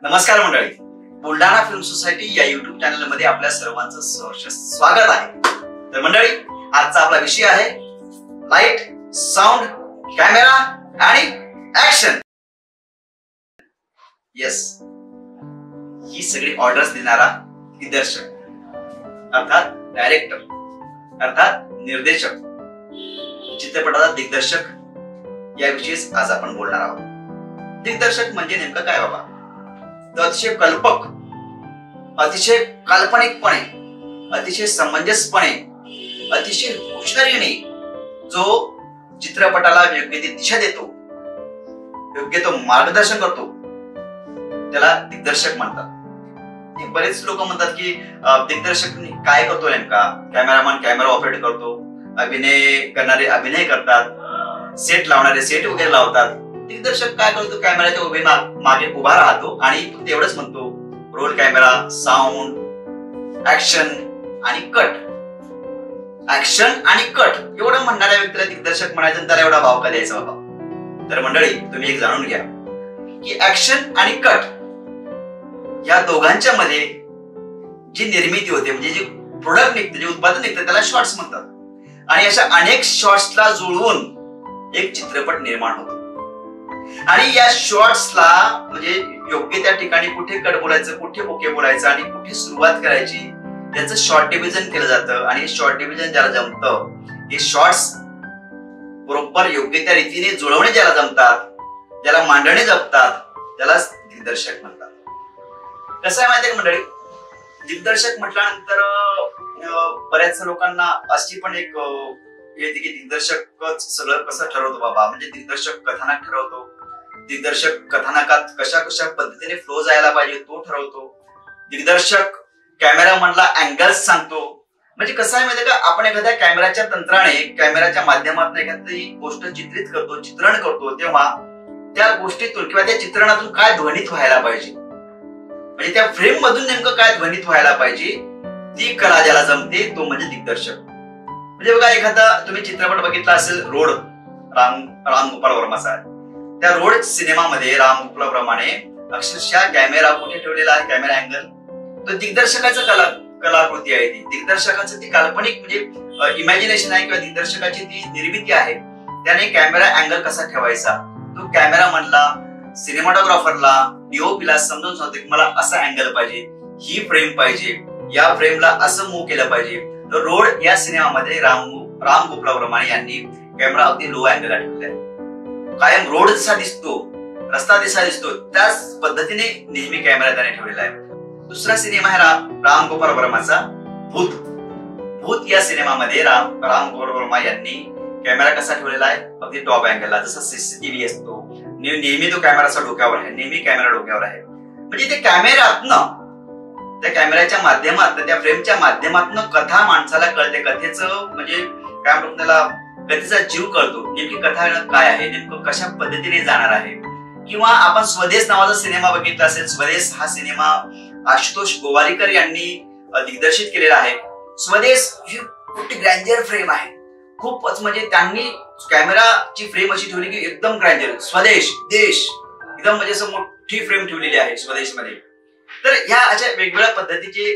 नमस्कार मंडळी, Buldhana film society या युट्यूब चॅनल मध्ये आपल्या सर्वांचं सहर्ष स्वागत आहे। तर मंडळी, आजचा आपला विषय आहे लाईट, साऊंड, कॅमेरा आणि ऍक्शन। यस, ही सगळी ऑर्डर्स देणारा दिग्दर्शक अर्थात डायरेक्टर अर्थात निर्देशक, चित्रपटाचा दिग्दर्शक याविषयीच आज आपण बोलणार आहोत। दिग्दर्शक म्हणजे नेमकं काय बाबा? तर अतिशय कल्पक, अतिशय काल्पनिकपणे, अतिशय समंजसपणे, अतिशय हुशारीने जो चित्रपटाला योग्य ती दिशा देतो, योग्य तो मार्गदर्शन करतो, त्याला दिग्दर्शक म्हणतात। बरेच लोक म्हणतात की दिग्दर्शक काय करतो नेमका? कॅमेरामॅन कॅमेरा ऑपरेट करतो, अभिनय करणारे अभिनय करतात, सेट लावणारे सेट वगैरे लावतात। दिग्दर्शक काय करतो? कॅमेराच्या उभे मागे उभा राहतो आणि फक्त एवढंच म्हणतो, रोल कॅमेरा, साऊंड, ऍक्शन आणि कट। ऍक्शन आणि कट एवढं म्हणणाऱ्या व्यक्तीला दिग्दर्शक म्हणायचं, त्याला एवढा भाव का द्यायचा बाबा? तर मंडळी, तुम्ही एक जाणून घ्या की ऍक्शन आणि कट या दोघांच्या मध्ये जी निर्मिती होते, म्हणजे जे प्रोडक्ट निघते, जे उत्पादन निघतं, त्याला शॉर्ट्स म्हणतात। आणि अशा अनेक शॉर्ट्सला जुळवून एक चित्रपट निर्माण होतो। आणि या शॉर्ट्सला म्हणजे योग्य त्या ठिकाणी कुठे कट बोलायचं, कुठे ओके बोलायचं आणि कुठे सुरुवात करायची, याचं शॉर्ट डिव्हिजन केलं जातं। आणि शॉर्ट डिव्हिजन ज्याला जमतं, हे शॉर्ट्स बरोबर योग्य त्या रीतीने जुळवणे ज्याला जमतात, ज्याला मांडणे जमतात, त्याला दिग्दर्शक म्हणतात। कसं आहे माहिती आहे मंडळी, दिग्दर्शक म्हटल्यानंतर बऱ्याच लोकांना अशी पण एक येते की दिग्दर्शकच सगळं कसं ठरवतो बाबा? म्हणजे दिग्दर्शक कथानक ठरवतो, दिग्दर्शक कथानकात कशा कशा पद्धतीने फ्लो जायला पाहिजे तो ठरवतो, दिग्दर्शक कॅमेरामॅनला अँगल्स सांगतो। म्हणजे कसं आहे माहिती का, आपण एखाद्या कॅमेराच्या तंत्राने, कॅमेराच्या माध्यमातून एखादी गोष्ट चित्रित करतो, चित्रण करतो, तेव्हा त्या गोष्टीतून किंवा त्या चित्रणातून काय ध्वनित व्हायला पाहिजे, म्हणजे त्या फ्रेम मधून नेमकं काय ध्वनित व्हायला पाहिजे, ती कला ज्याला जमते तो म्हणजे दिग्दर्शक। म्हणजे बघा, एखादा तुम्ही चित्रपट बघितला असेल, रोड, राम गोपाळ वर्माचा। त्या रोड सिनेमामध्ये राम गोपाळ वर्माने अक्षरशः कॅमेरा कुठे ठेवलेला आहे, कॅमेरा अँगल, तो दिग्दर्शकाचं कलाकृती आहे। ती दिग्दर्शकाचं ती काल्पनिक म्हणजे इमॅजिनेशन आहे, किंवा दिग्दर्शकाची ती निर्मिती आहे। त्याने कॅमेरा अँगल कसा ठेवायचा, तो कॅमेरामॅनला, सिनेमॅटोग्राफरला, डीओपीला समजून सांगतो की मला असा अँगल पाहिजे, ही फ्रेम पाहिजे, या फ्रेमला असं मूव्ह केलं पाहिजे। तर रोड या सिनेमामध्ये राम गोपाळ वर्मा यांनी कॅमेरा अगदी लो अँगलला ठेवलेला आहे। कायम रोड जसा दिसतो, रस्ता जसा दिसतो, त्याच पद्धतीने नेहमी कॅमेरा त्याने ठेवलेला आहे। दुसरा सिनेमा आहे राम गोपाळ वर्माचा भूत या सिनेमामध्ये राम गोपाळ वर्मा यांनी कॅमेरा कसा ठेवलेला आहे? अगदी टॉप अँगलला, जसा सीसीटीव्ही असतो, नेहमी तो कॅमेराचा डोक्यावर आहे, नेहमी कॅमेरा डोक्यावर आहे। म्हणजे ते कॅमेऱ्यातनं, त्या कॅमेऱ्याच्या माध्यमातून, त्या फ्रेमच्या माध्यमातून कथा माणसाला कळते, कथेचं म्हणजे काय म्हणतो त्याला, कथेचा जीव कळतो, नेमकी कथा काय आहे, नेमकं कशा पद्धतीने जाणार आहे। किंवा आपण स्वदेश नावाचा सिनेमा बघितला असेल, स्वदेश हा सिनेमा आशुतोष गोवारीकर यांनी दिग्दर्शित केलेला आहे। स्वदेश ही मोठी ग्रँडियर फ्रेम आहे, खूपच म्हणजे त्यांनी कॅमेराची फ्रेम अशी ठेवली की एकदम ग्रँडियर, स्वदेश देश एकदम म्हणजे असं मोठी फ्रेम ठेवलेली आहे स्वदेश मध्ये। तर ह्या अशा वेगवेगळ्या पद्धतीचे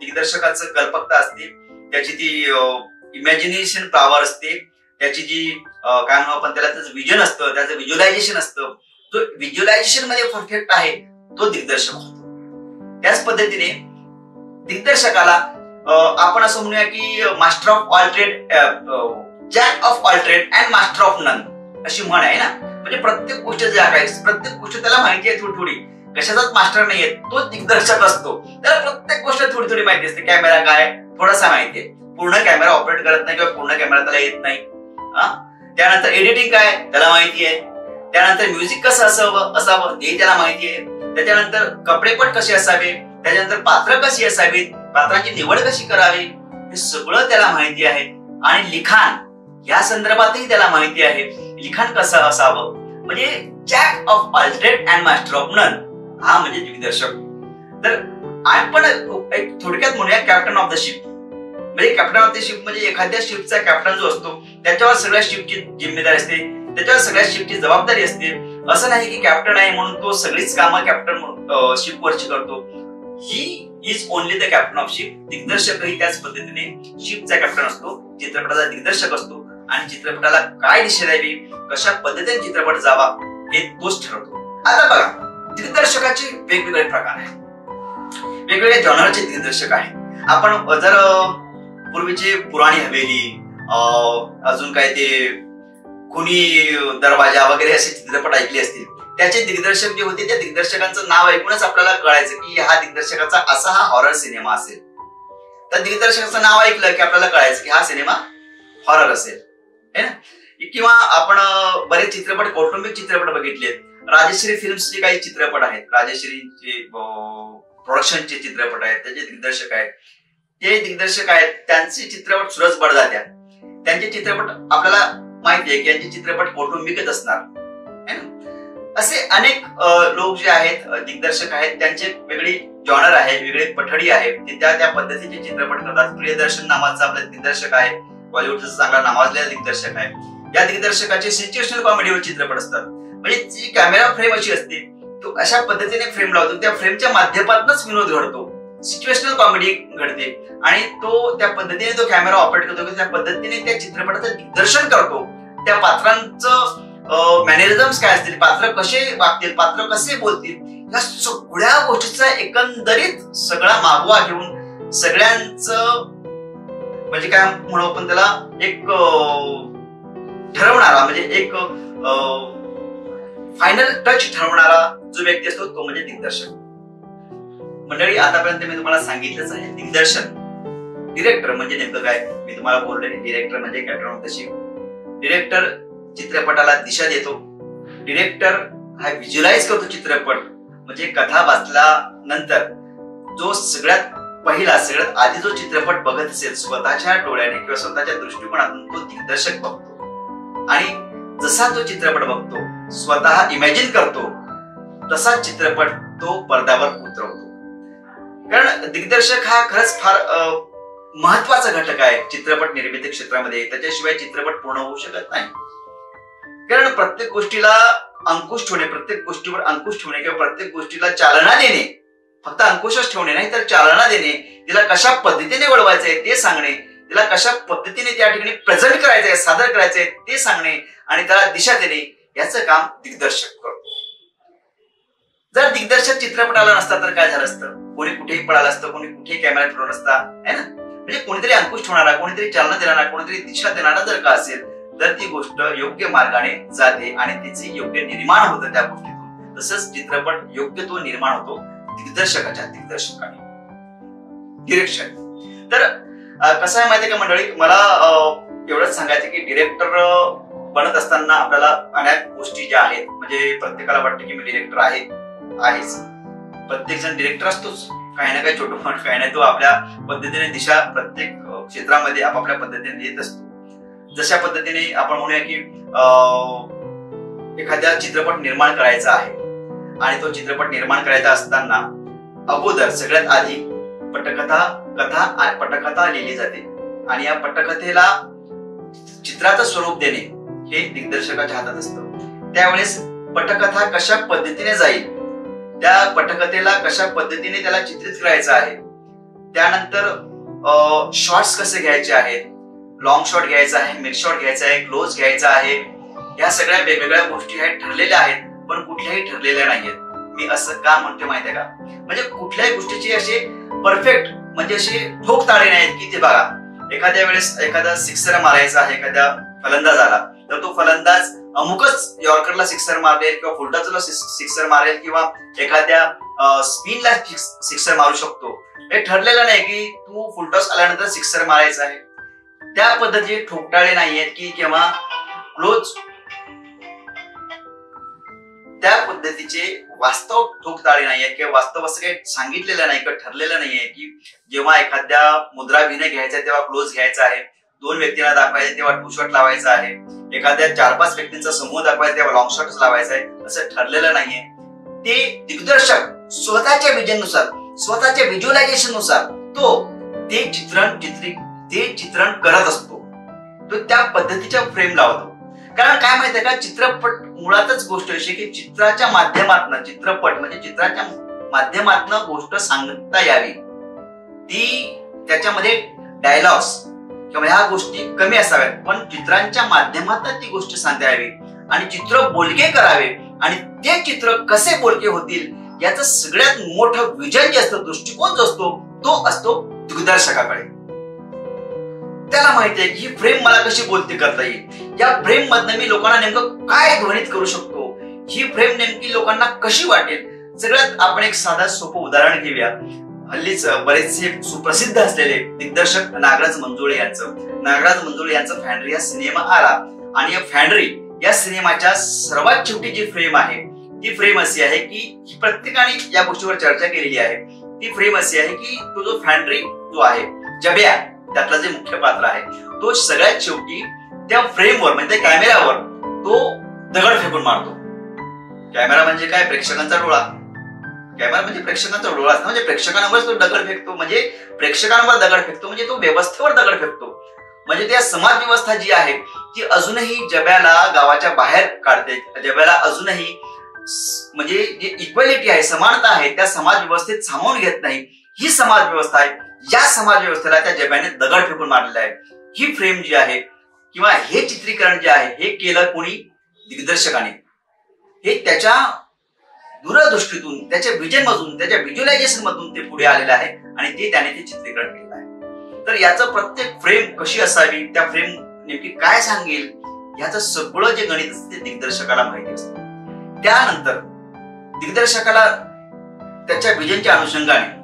दिग्दर्शकाचं कल्पकता असते, त्याची ती इमॅजिनेशन पॉवर असते, त्याची जी काय म्हणू आपण त्याला, त्याचं विजन असतं, त्याचं व्हिज्युअलायझेशन असतं। जो व्हिज्युअलायझेशन मध्ये परफेक्ट आहे तो दिग्दर्शक होतो। त्याच पद्धतीने दिग्दर्शकाला आपण असं म्हणूया की master of all trade, jack of all trade and master of none अशी म्हण आहे ना। म्हणजे प्रत्येक गोष्ट जे आहे, प्रत्येक गोष्ट त्याला माहिती आहे, थोडी थोडी, कशाचाच मास्टर नाहीये तो दिग्दर्शक असतो, त्याला प्रत्येक गोष्ट थोडी थोडी माहिती असते। कॅमेरा काय थोडासा माहितीये, पूर्ण कॅमेरा ऑपरेट करत नाही किंवा पूर्ण कॅमेरा त्याला येत नाही। त्यानंतर एडिटिंग काय त्याला माहिती आहे, त्यानंतर म्युझिक कसं असावं हे त्याला माहिती आहे, त्याच्यानंतर कपडेपट कसे असावे, त्याच्यानंतर पात्र कशी असावीत, पात्रांची निवड कशी करावी, हे सगळं त्याला माहिती आहे। आणि लिखाण या संदर्भातही त्याला माहिती आहे, लिखाण कसं असावं। म्हणजे jack of all trade and master of none हा म्हणजे दिग्दर्शक। तर आपण एक थोडक्यात म्हणूया कॅप्टन ऑफ द शिप। म्हणजे कॅप्टन ऑफ द शिप म्हणजे एखाद्या शिपचा कॅप्टन जो असतो, त्याच्यावर सगळ्या शिपची जिम्मेदारी असते, त्याच्यावर सगळ्या शिपची जबाबदारी असते। असं नाही की कॅप्टन आहे म्हणून तो सगळीच कामं कॅप्टन शिपवरची करतो. He is only the captain of ship. दिग्दर्शकही त्याच पद्धतीने शिपचा कॅप्टन असतो, चित्रपटाचा दिग्दर्शक असतो आणि चित्रपटाला काय दिशा द्यावी, कशा पद्धतीने चित्रपट जावा हे तोच ठरवतो. आता बघा, दिग्दर्शकाचे वेगवेगळे प्रकार आहेत, वेगवेगळ्या जॉनरचे दिग्दर्शक आहेत. आपण जर पूर्वीचे पुराणी हवेली, अजून काय ते खुनी दरवाजा वगैरे असे चित्रपट ऐकले असतील, त्याचे दिग्दर्शक जे होते त्या दिग्दर्शकांचं नाव ऐकूनच आपल्याला कळायचं की हा दिग्दर्शकाचा असा हा हॉरर सिनेमा असेल. तर दिग्दर्शकाचं नाव ऐकलं की आपल्याला कळायचं की हा सिनेमा हॉरर असेल, है ना. किंवा आपण बरेच चित्रपट, कौटुंबिक चित्रपट बघितले. राजश्री फिल्म्सचे काही चित्रपट आहेत, राजश्रीचे प्रोडक्शनचे चित्रपट आहेत, त्याचे दिग्दर्शक आहेत. ते दिग्दर्शक आहेत, त्यांचे चित्रपट सूरज बडजात्या, त्यांचे चित्रपट आपल्याला माहिती आहे की यांचे चित्रपट कौटुंबिकच असणार, है ना. असे अनेक लोक जे आहेत, दिग्दर्शक आहेत, त्यांचे वेगळी जॉनर आहे, वेगळे पठडी आहे, ते त्या पद्धतीचे चित्रपट करतात. प्रियदर्शन नावाचा आपला दिग्दर्शक आहे, बॉलिवूडचा चांगला नावाजलेला दिग्दर्शक आहे. या दिग्दर्शकाचे सिच्युएशनल कॉमेडीवर चित्रपट असतात, म्हणजे जी कॅमेरा फ्रेम अशी असते, तो अशा पद्धतीने फ्रेम लावतो, त्या फ्रेमच्या माध्यमातूनच विनोद घडतो, सिच्युएशनल कॉमेडी घडते आणि तो त्या पद्धतीने तो कॅमेरा ऑपरेट करतो, त्या पद्धतीने त्या चित्रपटाचं दिग्दर्शन करतो. त्या पात्रांचं मॅनरिझम्स काय असतील, पात्र कसे वागतील, पात्र कसे बोलतील, या सगळ्या गोष्टीचा एकंदरीत सगळा मागोवा घेऊन सगळ्यांचं म्हणजे काय म्हणू आपण त्याला, एक ठरवणारा, म्हणजे एक फायनल टच ठरवणारा जो व्यक्ती असतो तो म्हणजे दिग्दर्शक. मंडळी, आतापर्यंत मी तुम्हाला सांगितलंच आहे दिग्दर्शन. डिरेक्टर म्हणजे नेमकं काय, मी तुम्हाला बोलले, डिरेक्टर म्हणजे captain of the ship. Director चित्रपटाला दिशा देतो. डिरेक्टर हा व्हिज्युअलाइज करतो चित्रपट, म्हणजे कथा वाचल्यानंतर जो सगळ्यात आधी जो चित्रपट बघत असेल स्वतःच्या डोळ्याने किंवा स्वतःच्या दृष्टिकोनातून, तो दिग्दर्शक बघतो आणि जसा तो चित्रपट बघतो, स्वतः इमॅजिन करतो, तसा चित्रपट तो पडद्यावर उतरवतो. कारण दिग्दर्शक हा खरंच फार महत्वाचा घटक आहे चित्रपट निर्मिती क्षेत्रामध्ये. त्याच्याशिवाय चित्रपट पूर्ण होऊ शकत नाही. कारण प्रत्येक गोष्टीला अंकुश ठेवणे, प्रत्येक गोष्टीवर अंकुश ठेवणे किंवा प्रत्येक गोष्टीला चालना देणे, फक्त अंकुशच ठेवणे नाही तर चालना देणे, तिला कशा पद्धतीने वळवायचंय ते सांगणे, तिला कशा पद्धतीने त्या ठिकाणी प्रेझेंट करायचंय, सादर करायचंय ते सांगणे आणि त्याला दिशा देणे, याचं काम दिग्दर्शक करतो. जर दिग्दर्शक चित्रपटाला नसता तर काय झालं असतं, कोणी कुठेही पळालं असतं, कोणी कुठेही कॅमेरा फिरवला असता, है ना. म्हणजे कोणीतरी अंकुश ठेवणारा, कोणीतरी चालना देणारा, कोणीतरी दिशा देणारा जर का असेल तर ती गोष्ट योग्य मार्गाने जाते आणि तिचे योग्य निर्माण होतं त्या गोष्टीतून. तसंच चित्रपट योग्य तो निर्माण होतो दिग्दर्शकाने. डिरेक्शन तर कसं आहे माहितीये का मंडळी, मला एवढंच सांगायचं की डिरेक्टर बनत असताना आपल्याला अनेक गोष्टी ज्या आहेत, म्हणजे प्रत्येकाला वाटतं की मी डिरेक्टर आहेच. प्रत्येक जण डिरेक्टर असतोच, काही ना काही छोटं मोठं, काही नाही तो आपल्या पद्धतीने दिशा प्रत्येक क्षेत्रामध्ये आपापल्या पद्धतीने देत असतो. जशा पद्धतीने आपण म्हणूया की एखाद्या चित्रपट निर्माण करायचा आहे आणि तो चित्रपट निर्माण करायचा असताना अगोदर सगळ्यात आधी पटकथा लिहिली जाते आणि या पटकथेला चित्राचं स्वरूप देणे हे दिग्दर्शकाच्या हातात असतं. त्यावेळेस पटकथा कशा पद्धतीने जाईल, त्या पटकथेला कशा पद्धतीने त्याला चित्रित करायचं आहे, त्यानंतर शॉट्स कसे घ्यायचे आहेत, लॉंग शॉट घ्यायचा आहे, मिड शॉट घ्यायचा आहे, क्लोज घ्यायचा आहे, या सगळ्या वेगवेगळ्या गोष्टी आहेत, ठरलेल्या आहेत, पण कुठल्याही ठरलेल्या नाहीयेत. मी असं का म्हणतो माहितीये का, म्हणजे कुठल्याही गोष्टीची असे परफेक्ट म्हणजे असे ठोक ताळे नाहीत की ते बघा एखाद्या वेळेस एखादा सिक्सर मारायचा आहे एखाद्या फलंदाजाला, तर तो फलंदाज अमुकच यॉर्करला सिक्सर मारेल किंवा फुलटॉसला सिक्सर मारेल किंवा एखाद्या स्पिनला सिक्सर मारू शकतो. हे ठरलेलं नाही की तू फुलटॉस आल्यानंतर सिक्सर मारायचा आहे. त्या पद्धतीचे ठोकताळे नाहीयेत की किंवा क्लोज, त्या पद्धतीचे वास्तव ठोकताळे नाहीये किंवा वास्तव असं काही सांगितलेलं नाही किंवा ठरलेलं नाहीये की जेव्हा एखाद्या मुद्राभिनय घ्यायचा तेव्हा क्लोज घ्यायचा आहे, 2 व्यक्तींना दाखवायचे तेव्हा 2 शॉट लावायचा आहे, एखाद्या 4-5 व्यक्तींचा समूह दाखवायचा तेव्हा लॉंग शॉटच लावायचा आहे, असं ठरलेलं नाहीये. ते दिग्दर्शक स्वतःच्या विजननुसार, स्वतःच्या व्हिज्युअलायझेशन नुसार तो ते चित्रण करत असतो. तो त्या पद्धतीच्या फ्रेम लावतो. कारण काय माहितीये का, चित्रपट मुळातच गोष्ट अशी की चित्राच्या माध्यमातून, चित्रपट म्हणजे चित्राच्या माध्यमातून गोष्ट सांगता यावी, ती त्याच्यामध्ये डायलॉग्स किंवा ह्या गोष्टी कमी असाव्यात, पण चित्रांच्या माध्यमातून ती गोष्ट सांगता यावी आणि चित्र बोलके करावे आणि ते चित्र कसे बोलके होतील याचं सगळ्यात मोठं विजन जे असतं, दृष्टिकोन जो असतो, तो असतो दिग्दर्शकाकडे. त्याला माहिती आहे की ही फ्रेम मला कशी बोलती करता येईल, या फ्रेम मधनं मी लोकांना नेमकं काय ध्वनित करू शकतो, ही फ्रेम नेमकी लोकांना कशी वाटेल. सगळ्यात आपण एक साधा सोपं उदाहरण घेऊया. हल्लीच बरेचसे सुप्रसिद्ध असलेले दिग्दर्शक नागराज मंजुळे यांचं फॅन्ड्री हा सिनेमा आला आणि या फॅन्ड्री या सिनेमाच्या सर्वात शेवटी जी फ्रेम आहे ती फ्रेम अशी आहे की प्रत्येकाने या गोष्टीवर चर्चा केलेली आहे. ती फ्रेम अशी आहे की तो जो फॅन्ड्री जो आहे, जब्या त्यातला जे मुख्य पात्र आहे, तो सगळ्यात शेवटी त्या फ्रेमवर म्हणजे कॅमेरावर तो दगड फेकून मारतो. कॅमेरा म्हणजे काय, प्रेक्षकांचा डोळा. कॅमेरा म्हणजे प्रेक्षकांचा डोळा असतो, म्हणजे प्रेक्षकांवर तो दगड फेकतो, म्हणजे प्रेक्षकांवर दगड फेकतो, म्हणजे तो व्यवस्थेवर दगड फेकतो. म्हणजे त्या समाज व्यवस्था जी आहे ती अजूनही जब्याला गावाच्या बाहेर काढते. जब्याला अजूनही म्हणजे जी इक्वॅलिटी आहे, समानता आहे, त्या समाज व्यवस्थेत सामावून घेत नाही. ही समाज व्यवस्था आहे. या समाज व्यवस्थेला त्या जब्याने दगड फेकून मारलेला आहे. ही फ्रेम जी आहे किंवा हे चित्रीकरण जे आहे हे केलं कोणी, दिग्दर्शकाने. हे त्याच्या दूरदृष्टीतून, त्याच्या विजन मधून, त्याच्या व्हिज्युअलायझेशन मधून ते पुढे आलेलं आहे आणि ते त्याने ते चित्रीकरण केलं आहे. तर याचं प्रत्येक फ्रेम कशी असावी, त्या फ्रेम नेमकी काय सांगेल, याचं सगळं जे गणित असतं ते दिग्दर्शकाला माहिती असतं. त्यानंतर दिग्दर्शकाला त्याच्या विजनच्या अनुषंगाने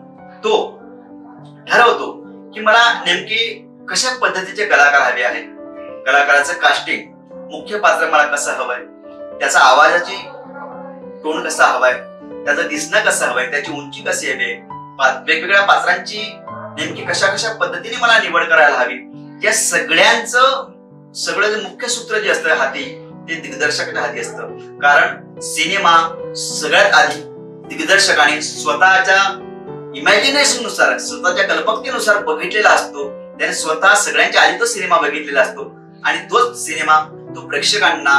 तो ठरवतो की मला नेमके कशा पद्धतीचे कलाकार हवे आहेत, कलाकाराचं कास्टिंग, मुख्य पात्र मला कसं हवंय, त्याचा आवाजाची टोन कसा हवाय, त्याचं दिसणं कसं हवंय, त्याची उंची कशी हवी, वेगवेगळ्या पात्रांची नेमकी कशा कशा पद्धतीने मला निवड करायला हवी, या सगळ्यांचं सगळं जे मुख्य सूत्र जे असतं हाती, ते दिग्दर्शकाच्या हाती असतं. कारण सिनेमा सगळ्यात आधी दिग्दर्शकाने स्वतःच्या इमॅजिनेशन नुसार, स्वतःच्या कल्पकतेनुसार बघितलेला असतो. त्याने स्वतः सगळ्यांच्या आधी तो सिनेमा बघितलेला असतो आणि तोच सिनेमा तो प्रेक्षकांना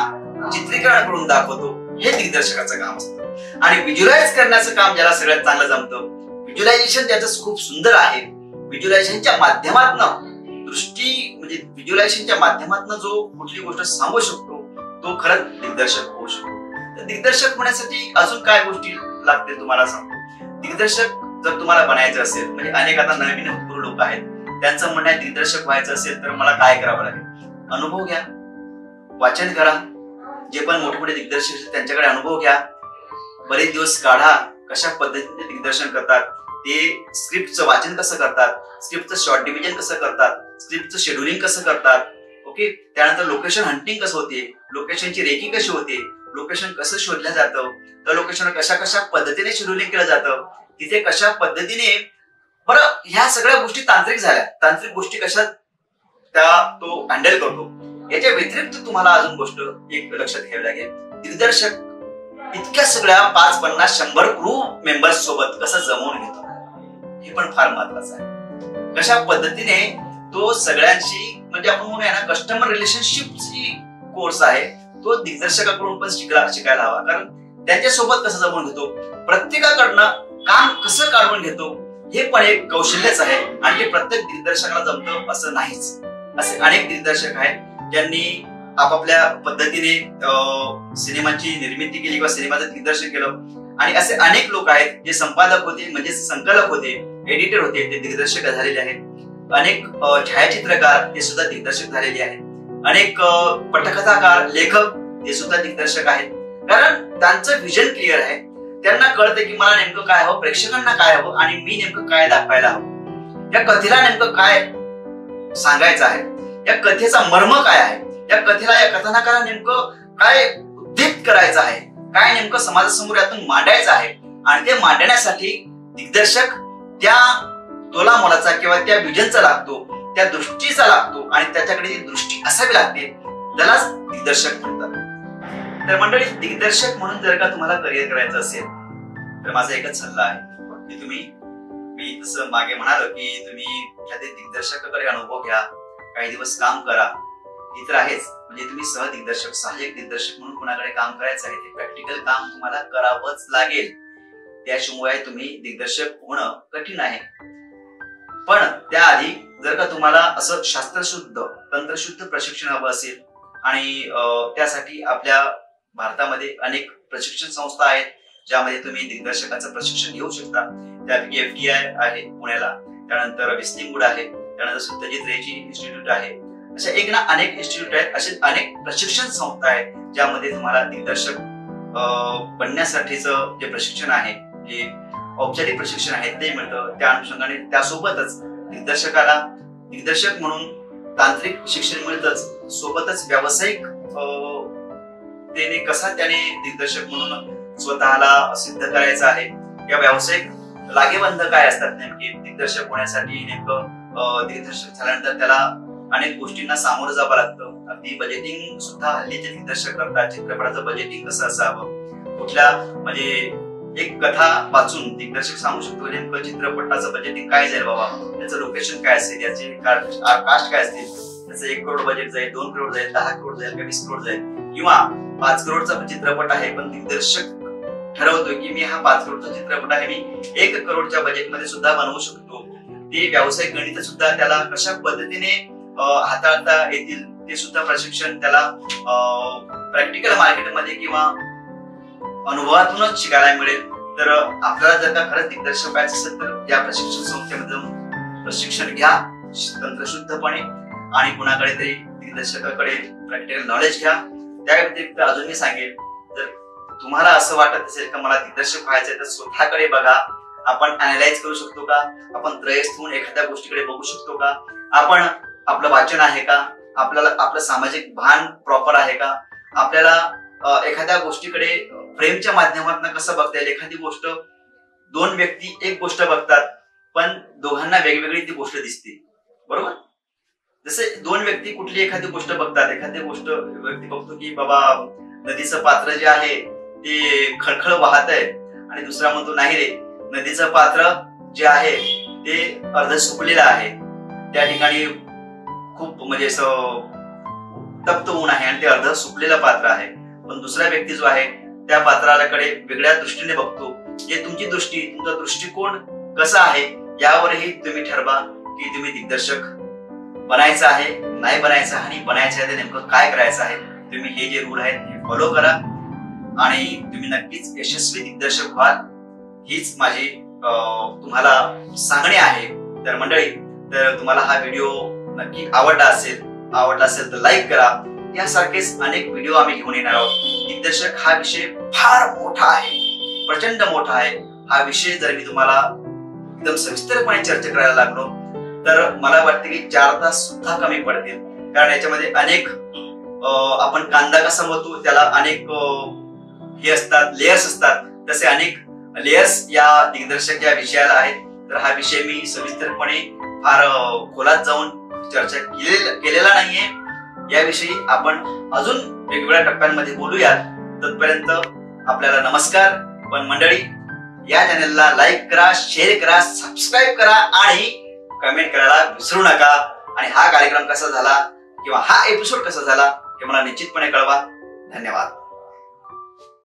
चित्रीकरण करून दाखवतो. हे दिग्दर्शकाचं काम असतं. आणि व्हिज्युअलाइज करण्याचं काम ज्याला सगळ्यात चांगलं जमतं, व्हिज्युअलायझेशन त्याचं खूप सुंदर आहे. व्हिज्युअलायझेशनच्या माध्यमातून दृष्टी म्हणजे व्हिज्युअलायझेशनच्या माध्यमातून जो कुठली गोष्ट सांगू शकतो तो खरंच दिग्दर्शक होऊ शकतो. तर दिग्दर्शक होण्यासाठी अजून काय गोष्टी लागतील तुम्हाला सांगतो. दिग्दर्शक जर तुम्हाला बनायचं असेल, म्हणजे अनेक आता नवीन हुतुर लोक आहेत, त्यांचं म्हणणं आहे दिग्दर्शक व्हायचं असेल तर मला काय करावं लागेल. अनुभव घ्या, वाचन करा, जे पण मोठे मोठे दिग्दर्शक त्यांच्याकडे अनुभव घ्या, बरेच दिवस काढा, कशा पद्धतीने दिग्दर्शन करतात, ते स्क्रिप्टचं वाचन कसं करतात, स्क्रिप्टचं शॉर्ट डिव्हिजन कसं करतात, स्क्रिप्टचं शेड्युलिंग कसं करतात, ओके. त्यानंतर लोकेशन हंटिंग कसं होते, लोकेशनची रेकी कशी होते, लोकेशन कसं शोधलं जातं, त्या लोकेशनवर कशा कशा पद्धतीने शेड्युलिंग केलं जातं, तिथे कशा पद्धतीने, बरं ह्या सगळ्या गोष्टी तांत्रिक झाल्या, तांत्रिक गोष्टी कशा तो हँडल करतो. याच्या व्यतिरिक्त तुम्हाला अजून गोष्ट एक लक्षात घ्यावी लागेल, दिग्दर्शक इतक्या सगळ्या 5, 50, 100 क्रू मेंबर्स सोबत कसं जमवून घेतो, हे पण फार महत्वाचं आहे. कशा पद्धतीने तो सगळ्यांशी, म्हणजे आपण म्हणूया ना, कस्टमर रिलेशनशिपची कोर्स आहे तो दिग्दर्शकाकडून पण शिकायला हवा. कारण त्यांच्यासोबत कसं जमवून घेतो, प्रत्येकाकडनं काम कसं काढून घेतो, हे पण एक कौशल्यच आहे आणि ते प्रत्येक दिग्दर्शकाला जमतं असं नाहीच. असे अनेक दिग्दर्शक आहेत ज्यांनी आपापल्या पद्धतीने सिनेमाची निर्मिती केली किंवा सिनेमाचं दिग्दर्शन केलं, आणि असे अनेक लोक आहेत जे संपादक होते, म्हणजे संकलक होते, एडिटर होते, ते दिग्दर्शक झालेले आहेत. अनेक छायाचित्रकार ते सुद्धा दिग्दर्शक झालेले आहेत. अनेक पटकथाकार, लेखक ते सुद्धा दिग्दर्शक आहेत. कारण त्यांचं विजन क्लिअर आहे. त्यांना कळतं की मला नेमकं काय हवं, प्रेक्षकांना काय हवं आणि मी नेमकं काय दाखवायला हवं, या कथेला नेमकं काय सांगायचं आहे, या कथेचा मर्म काय आहे, या कथेला, या कथानकाला नेमकं काय उद्दीप्त करायचं आहे, काय नेमकं समाजासमोर यातून मांडायचं आहे. आणि ते मांडण्यासाठी दिग्दर्शक त्या तोलामोलाचा किंवा त्या विजनचा लागतो, त्या दृष्टीचा लागतो आणि त्याच्याकडे ती दृष्टी असावी लागते, त्यालाच दिग्दर्शक म्हणतात. तर मंडळी, दिग्दर्शक म्हणून जर का तुम्हाला करिअर करायचं असेल तर माझा एकच सल्ला आहे की तुम्ही, मी जसं मागे म्हणालो की तुम्ही एखाद्या दिग्दर्शकाकडे अनुभव घ्या, काही दिवस काम करा, हे तर आहेच, म्हणजे तुम्ही सह दिग्दर्शक, सहाय्यक दिग्दर्शक म्हणून कुणाकडे काम करायचं आहे, ते प्रॅक्टिकल काम तुम्हाला करावंच लागेल. त्याशिवाय तुम्ही दिग्दर्शक होणं कठीण आहे. पण त्याआधी जर का तुम्हाला असं शास्त्रशुद्ध, तंत्रशुद्ध प्रशिक्षण हवं असेल आणि त्यासाठी आपल्या भारतामध्ये अनेक प्रशिक्षण संस्था आहेत ज्यामध्ये तुम्ही दिग्दर्शकाचं प्रशिक्षण घेऊ शकता. त्यापैकी FTI आहे पुण्याला, त्यानंतर विस्लिंगवूड आहे, त्यानंतर सत्यजित रेची इन्स्टिट्यूट आहे. अशा एक ना अनेक इन्स्टिट्यूट आहेत, असे अनेक प्रशिक्षण संस्था आहेत ज्यामध्ये तुम्हाला दिग्दर्शक बनण्यासाठीचं जे प्रशिक्षण आहे, जे औपचारिक प्रशिक्षण आहे ते मिळतं. त्या अनुषंगाने त्यासोबतच दिग्दर्शकाला दिग्दर्शक म्हणून तांत्रिक शिक्षण मिळतंच, सोबतच व्यावसायिक त्याने दिग्दर्शक म्हणून स्वतःला सिद्ध करायचं आहे. या व्यावसायिक लागेबंध काय असतात नेमके दिग्दर्शक होण्यासाठी? नेमकं दिग्दर्शक झाल्यानंतर त्याला अनेक गोष्टींना सामोरं जावं लागतं. अगदी बजेटिंग सुद्धा हल्लीचे दिग्दर्शक करतात. चित्रपटाचं बजेटिंग कसं असावं, कुठल्या म्हणजे एक कथा वाचून दिग्दर्शक सांगू शकतो नेमकं चित्रपटाचं बजेटिंग काय जाईल बाबा, त्याचं लोकेशन काय असेल, याचे कास्ट काय असतील, त्याचं 1 करोड बजेट जाईल, 2 करोड जाईल, 10 करोड जाईल, 20 करोड जाईल, किंवा 5 करोडचा चित्रपट आहे पण दिग्दर्शक ठरवतोय की मी हा 5 करोडचा चित्रपट आहे, मी 1 करोडच्या बजेटमध्ये सुद्धा बनवू शकतो. ते व्यावसायिक गणित सुद्धा त्याला कशा पद्धतीने हाताळता येतील ते सुद्धा प्रशिक्षण त्याला प्रॅक्टिकल मार्केटमध्ये किंवा अनुभवातूनच शिकायला मिळेल. तर आपल्याला जर का खरंच दिग्दर्शक व्हायचं असेल तर या प्रशिक्षण संस्थेमध्ये प्रशिक्षण घ्या तंत्रशुद्धपणे आणि कुणाकडे तरी दिग्दर्शकाकडे प्रॅक्टिकल नॉलेज घ्या. त्या व्यतिरिक्त अजून मी सांगेन, जर तुम्हाला असं वाटत असेल का मला दिग्दर्शक व्हायचंय तर स्वतःकडे बघा. आपण अॅनालाइज करू शकतो का? आपण त्रयस्थ होऊन एखाद्या गोष्टीकडे बघू शकतो का? आपण आपलं वाचन आहे का? आपल्याला आपलं सामाजिक भान प्रॉपर आहे का? आपल्याला एखाद्या गोष्टीकडे फ्रेमच्या माध्यमातून कसं बघता येईल? एखादी गोष्ट 2 व्यक्ती एक गोष्ट बघतात पण दोघांना वेगवेगळी ती गोष्ट दिसते, बरोबर? जसे 2 व्यक्ती कुठली एखादी गोष्ट बघतात, एखादी गोष्ट व्यक्ती बघतो की बाबा नदीचं पात्र जे आहे ते खळखळ वाहत आहे आणि दुसरा म्हणतो नाही रे, नदीचं पात्र जे आहे ते अर्ध सुकलेलं आहे, त्या ठिकाणी खूप म्हणजे असं तप्त ऊन आहे आणि ते अर्ध सुकलेलं पात्र आहे. पण दुसरा व्यक्ती जो आहे त्या पात्राकडे वेगळ्या दृष्टीने बघतो. हे तुमची दृष्टी, तुमचा दृष्टिकोन कसा आहे यावरही तुम्ही ठरवा की तुम्ही दिग्दर्शक बनायचं आहे, नाही बनायचं, आणि बनायचं आहे ते नेमकं काय करायचं आहे. तुम्ही हे जे रूल आहेत हे फॉलो करा आणि तुम्ही नक्कीच यशस्वी दिग्दर्शक व्हाल, हीच माझी तुम्हाला सांगणे आहे. तर मंडळी, तर तुम्हाला हा व्हिडिओ नक्की आवडला असेल तर लाईक करा. यासारखेच अनेक व्हिडिओ आम्ही घेऊन येणार आहोत. दिग्दर्शक हा विषय फार मोठा आहे, प्रचंड मोठा आहे. हा विषय जर मी तुम्हाला एकदम सविस्तरपणे चर्चा करायला लागलो तर मला वाटते की 4 तास सुद्धा कमी पडतील. कारण याच्यामध्ये अनेक आपण कांदा कसा बनवतो त्याला अनेक हे असतात, लेयर्स असतात, तसे अनेक लेयर्स या दिग्दर्शक या विषयाला आहेत. तर हा विषय मी सविस्तरपणे फार खोलात जाऊन चर्चा केलेला नाहीये. याविषयी आपण अजून वेगवेगळ्या टप्प्यांमध्ये बोलूयात. तोपर्यंत आपल्याला नमस्कार. पण मंडळी, या चॅनलला लाईक करा, शेअर करा, सबस्क्राईब करा आणि कमेंट करायला विसरू नका. आणि हा कार्यक्रम कसा झाला किंवा हा एपिसोड कसा झाला हे मला निश्चितपणे कळवा. धन्यवाद.